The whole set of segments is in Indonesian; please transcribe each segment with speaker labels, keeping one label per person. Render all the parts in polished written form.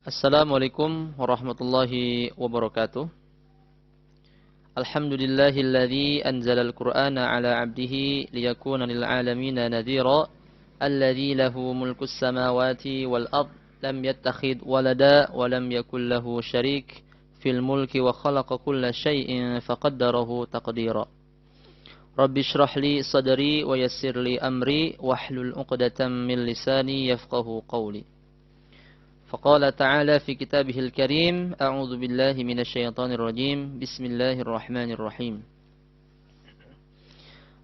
Speaker 1: Assalamualaikum warahmatullahi wabarakatuh. Alhamdulillahilladzi anzalal Qur'ana ala 'abdihi liyakuna lil 'alamina nadhira. Alladzi lahu mulkus samawati wal ard lam yattakhidh walada wa lam yakul lahu syarik fil mulki wa khalaqa kulla syai'in faqaddarahu taqdira. Rabbi shrah li sadri wa yassir li amri wahlul 'uqdatam min lisani yafqahu qawli. فقال تعالى في كتابه الكريم أعوذ بالله من الشيطان الرجيم بسم الله الرحمن الرحيم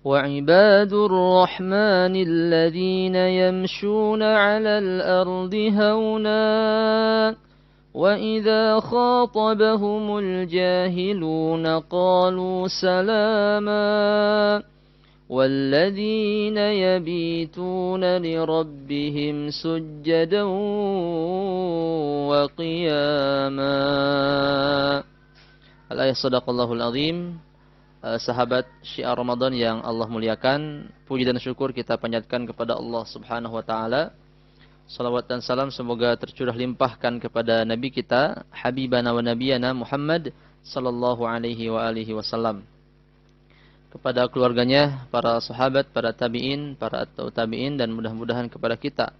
Speaker 1: وعباد الرحمن الذين يمشون على الأرض هونا وإذا خاطبهم الجاهلون قالوا سلاما والذين يبيتون لربهم سجدا وقياما. Al-ayah sadaqallahul azim. Sahabat syiar Ramadan yang Allah muliakan, puji dan syukur kita panjatkan kepada Allah Subhanahu wa taala. Salawat dan salam semoga tercurah limpahkan kepada nabi kita, habibana wa nabiyana Muhammad sallallahu alaihi wa alihi wasallam, kepada keluarganya, para sahabat, para tabi'in, para atau tabi'in, dan mudah-mudahan kepada kita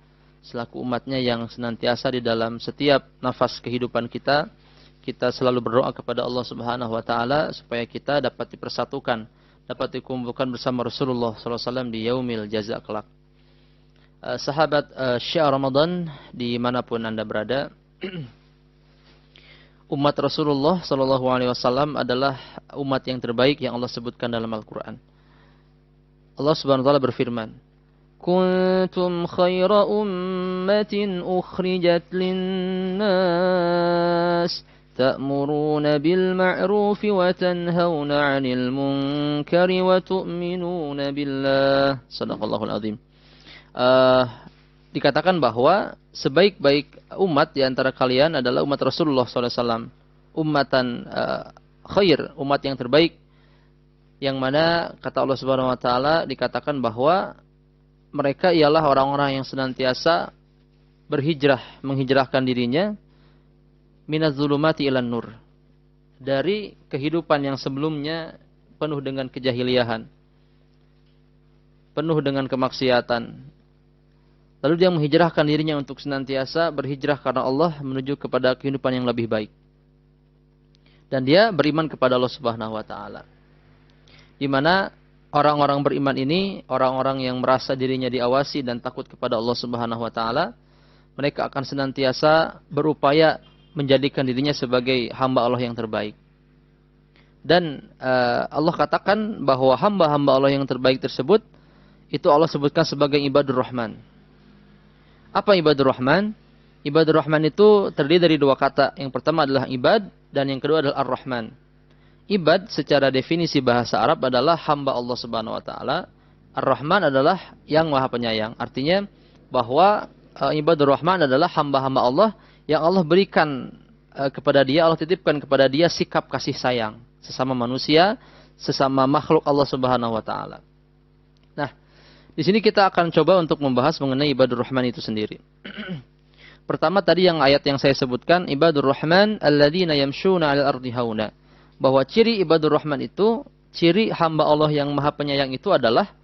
Speaker 1: selaku umatnya yang senantiasa di dalam setiap nafas kehidupan kita selalu berdoa kepada Allah Subhanahu wa taala supaya kita dapat dipersatukan, dapat dikumpulkan bersama Rasulullah sallallahu alaihi wasallam di yaumil jaza kelak. Sahabat syiar Ramadan dimanapun Anda berada, umat Rasulullah sallallahu alaihi wasallam adalah umat yang terbaik yang Allah sebutkan dalam Al-Qur'an. Allah Subhanahu wa taala berfirman, "Kuntum khaira ummatin ukhrijat lin-nas ta'muruna bil ma'ruf wa tanhauna 'anil munkari wa tu'minuna billah." Shadaqallahul azim. Dikatakan bahwa sebaik-baik umat di antara kalian adalah umat Rasulullah SAW. Ummatan khair, umat yang terbaik. Yang mana kata Allah Subhanahu wa taala dikatakan bahwa mereka ialah orang-orang yang senantiasa berhijrah, menghijrahkan dirinya minaz zulumati ilan nur. Dari kehidupan yang sebelumnya penuh dengan kejahiliahan, penuh dengan kemaksiatan. Lalu dia menghijrahkan dirinya untuk senantiasa berhijrah karena Allah menuju kepada kehidupan yang lebih baik. Dan dia beriman kepada Allah Subhanahu wa taala. Di mana orang-orang beriman ini, orang-orang yang merasa dirinya diawasi dan takut kepada Allah Subhanahu wa taala, mereka akan senantiasa berupaya menjadikan dirinya sebagai hamba Allah yang terbaik. Dan Allah katakan bahwa hamba-hamba Allah yang terbaik tersebut itu Allah sebutkan sebagai ibadur rahman. Apa ibadur rahman? Ibadur rahman itu terdiri dari dua kata. Yang pertama adalah ibad dan yang kedua adalah ar-rahman. Ibad secara definisi bahasa Arab adalah hamba Allah Subhanahu wa taala. Ar-rahman adalah yang Maha Penyayang. Artinya bahwa ibadur rahman adalah hamba-hamba Allah yang Allah berikan kepada dia, Allah titipkan kepada dia sikap kasih sayang sesama manusia, sesama makhluk Allah Subhanahu wa taala. Nah, di sini kita akan coba untuk membahas mengenai ibadur rahman itu sendiri. Pertama tadi yang ayat yang saya sebutkan, ibadur rahman alladzina yamshuna 'alal ardi hauna. Bahwa ciri ibadur rahman itu, ciri hamba Allah yang Maha Penyayang itu adalah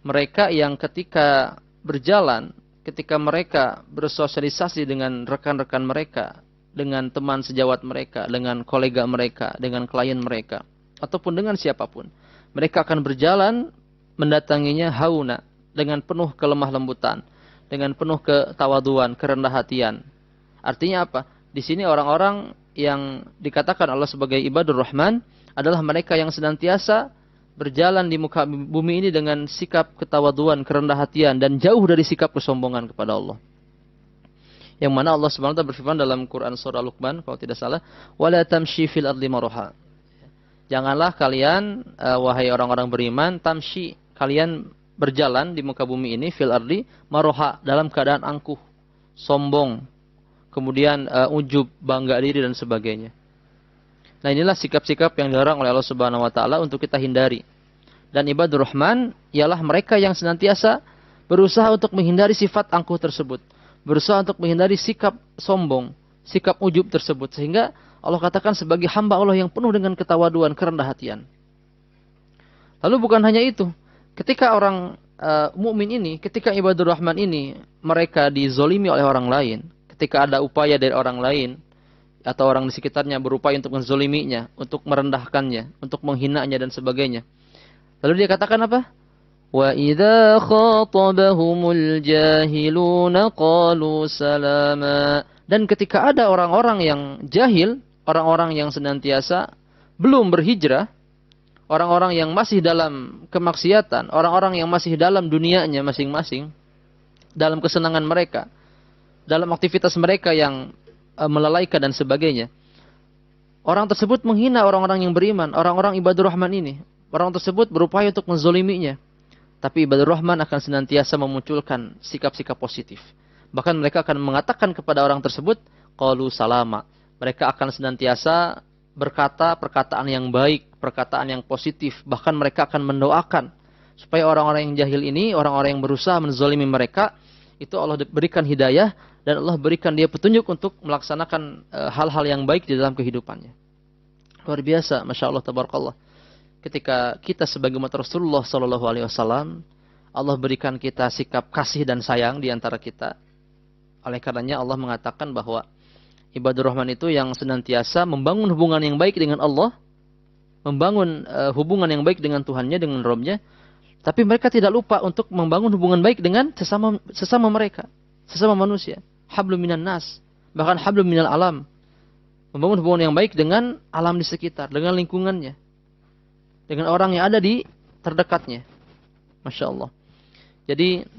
Speaker 1: mereka yang ketika berjalan, ketika mereka bersosialisasi dengan rekan-rekan mereka, dengan teman sejawat mereka, dengan kolega mereka, dengan klien mereka, ataupun dengan siapapun, mereka akan berjalan mendatanginya hauna, dengan penuh kelemah lembutan, dengan penuh ketawaduan, kerendah hatian. Artinya apa? Di sini orang-orang yang dikatakan Allah sebagai ibadur rahman adalah mereka yang senantiasa berjalan di muka bumi ini dengan sikap ketawaduan, kerendah hatian, dan jauh dari sikap kesombongan kepada Allah. Yang mana Allah Subhanahu wa taala berfirman dalam Quran surah Luqman kalau tidak salah, "Wala tamshi fil ardi maraha." Janganlah kalian wahai orang-orang beriman, tamshi, kalian berjalan di muka bumi ini fil ardi maroha, dalam keadaan angkuh, sombong, kemudian ujub, bangga diri dan sebagainya. Nah, inilah sikap-sikap yang dilarang oleh Allah Subhanahu wa taala untuk kita hindari. Dan ibadur rahman ialah mereka yang senantiasa berusaha untuk menghindari sifat angkuh tersebut, berusaha untuk menghindari sikap sombong, sikap ujub tersebut. Sehingga Allah katakan sebagai hamba Allah yang penuh dengan ketawaduan, kerendah hatian. Lalu bukan hanya itu. Ketika orang mukmin ini, ketika ibadur rahman ini, mereka dizolimi oleh orang lain. Ketika ada upaya dari orang lain, atau orang di sekitarnya berupaya untuk menzoliminya, untuk merendahkannya, untuk menghinanya dan sebagainya. Lalu dia katakan apa? Wa idza khatabahumul jahiluna qalu salama. Dan ketika ada orang-orang yang jahil, orang-orang yang senantiasa belum berhijrah, orang-orang yang masih dalam kemaksiatan, orang-orang yang masih dalam dunianya masing-masing, dalam kesenangan mereka, dalam aktivitas mereka yang melalaikan dan sebagainya. Orang tersebut menghina orang-orang yang beriman, orang-orang ibadur rahman ini. Orang tersebut berupaya untuk menzoliminya. Tapi ibadur rahman akan senantiasa memunculkan sikap-sikap positif. Bahkan mereka akan mengatakan kepada orang tersebut, qalu salama. Mereka akan senantiasa berkata perkataan yang baik, perkataan yang positif. Bahkan mereka akan mendoakan supaya orang-orang yang jahil ini, orang-orang yang berusaha menzolimi mereka, itu Allah berikan hidayah dan Allah berikan dia petunjuk untuk melaksanakan hal-hal yang baik di dalam kehidupannya. Luar biasa, masya Allah, tabarakallah. Ketika kita sebagai umat Rasulullah Sallallahu Alaihi Wasallam, Allah berikan kita sikap kasih dan sayang di antara kita. Oleh karenanya Allah mengatakan bahwa ibadur rahman itu yang senantiasa membangun hubungan yang baik dengan Allah, membangun hubungan yang baik dengan Tuhannya, dengan Rabb-nya. Tapi mereka tidak lupa untuk membangun hubungan baik dengan sesama mereka, sesama manusia. Hablum minan nas, bahkan hablum minal alam. Membangun hubungan yang baik dengan alam di sekitar, dengan lingkungannya, dengan orang yang ada di terdekatnya. Masya Allah. Jadi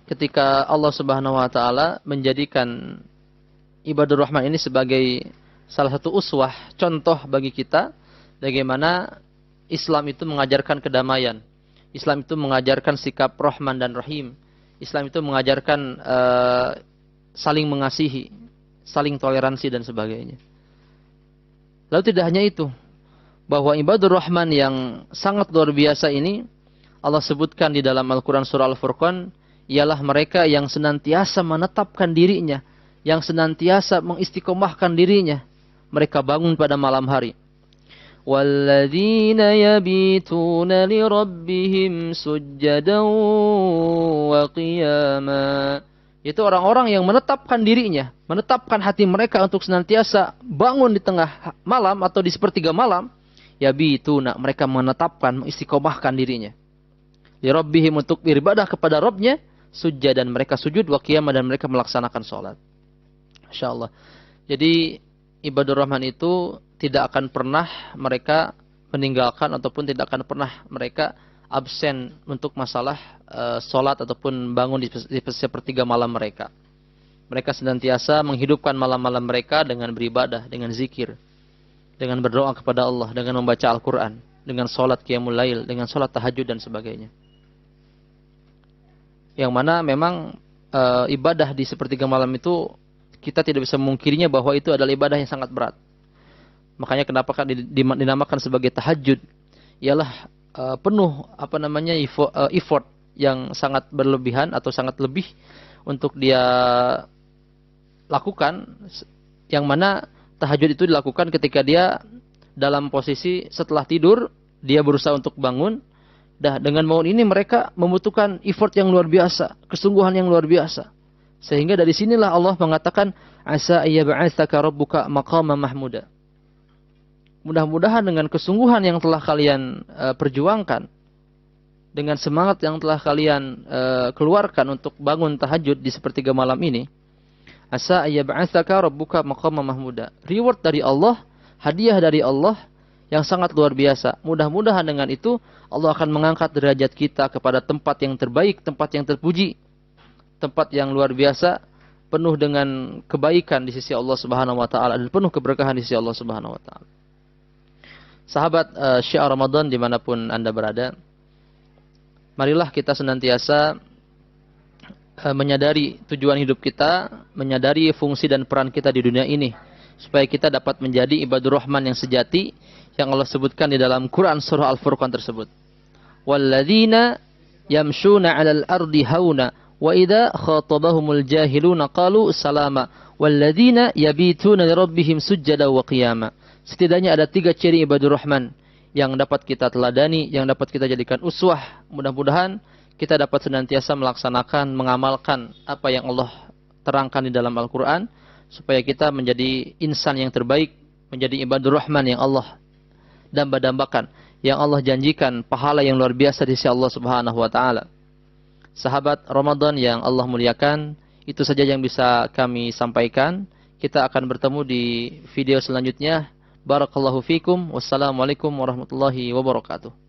Speaker 1: ketika Allah Subhanahu Wa Taala menjadikan ibadur rahman ini sebagai salah satu uswah, contoh bagi kita, bagaimana Islam itu mengajarkan kedamaian. Islam itu mengajarkan sikap rahman dan rahim. Islam itu mengajarkan saling mengasihi, saling toleransi dan sebagainya. Lalu tidak hanya itu, bahwa ibadur rahman yang sangat luar biasa ini Allah sebutkan di dalam Al-Quran surah Al-Furqan, ialah mereka yang senantiasa menetapkan dirinya, yang senantiasa mengistiqomahkan dirinya. Mereka bangun pada malam hari. وَالَّذِينَ يَبِيتُونَ لِرَبِّهِمْ سُجَّدًا وَقِيَامًا. Itu orang-orang yang menetapkan dirinya, menetapkan hati mereka untuk senantiasa bangun di tengah malam atau di sepertiga malam. Yabituna, mereka menetapkan, mengistiqomahkan dirinya. Lirabbihim, untuk beribadah kepada Rabb-nya, sujud, dan mereka sujud, wa qiyamah, dan mereka melaksanakan salat. Insyaallah. Jadi ibadur rahman itu tidak akan pernah mereka meninggalkan ataupun tidak akan pernah mereka absen untuk masalah salat ataupun bangun di sepertiga malam mereka. Mereka senantiasa menghidupkan malam-malam mereka dengan beribadah, dengan zikir, dengan berdoa kepada Allah, dengan membaca Al-Quran, dengan salat qiyamul lail, dengan salat tahajud dan sebagainya. Yang mana memang ibadah di sepertiga malam itu kita tidak bisa memungkirinya bahwa itu adalah ibadah yang sangat berat. Makanya kenapa kan dinamakan sebagai tahajud? Ialah penuh effort yang sangat berlebihan atau sangat lebih untuk dia lakukan, yang mana tahajud itu dilakukan ketika dia dalam posisi setelah tidur, dia berusaha untuk bangun. Dengan bangun ini mereka membutuhkan effort yang luar biasa, kesungguhan yang luar biasa. Sehingga dari sinilah Allah mengatakan, asa ayyab'atsaka rabbuka maqaman mahmuda. Mudah-mudahan dengan kesungguhan yang telah kalian perjuangkan, dengan semangat yang telah kalian keluarkan untuk bangun tahajud di sepertiga malam ini, asa ayyab'atsaka rabbuka maqaman mahmuda. Reward dari Allah, hadiah dari Allah yang sangat luar biasa. Mudah-mudahan dengan itu Allah akan mengangkat derajat kita kepada tempat yang terbaik, tempat yang terpuji, tempat yang luar biasa, penuh dengan kebaikan di sisi Allah Subhanahu wa taala dan penuh keberkahan di sisi Allah Subhanahu wa taala. Sahabat Syiar Ramadan dimanapun Anda berada, marilah kita senantiasa menyadari tujuan hidup kita, menyadari fungsi dan peran kita di dunia ini, supaya kita dapat menjadi ibadur rahman yang sejati yang Allah sebutkan di dalam Quran surah Al-Furqan tersebut. Walladzina yamshuna 'alal ardi hauna Wa idza khatabahumul jahiluna qalu salama. Walladzina yabituna lirabbihim sujjada wa qiyama. Setidaknya ada 3 ciri ibadur rahman yang dapat kita teladani, yang dapat kita jadikan uswah. Mudah-mudahan kita dapat senantiasa melaksanakan, mengamalkan apa yang Allah terangkan di dalam Al-Quran, supaya kita menjadi insan yang terbaik, menjadi ibadur rahman yang Allah damba-dambakan, yang Allah janjikan pahala yang luar biasa di sisi Allah Subhanahu wa taala. Sahabat Ramadan yang Allah muliakan, itu saja yang bisa kami sampaikan. Kita akan bertemu di video selanjutnya. Barakallahu fikum. Wassalamualaikum warahmatullahi wabarakatuh.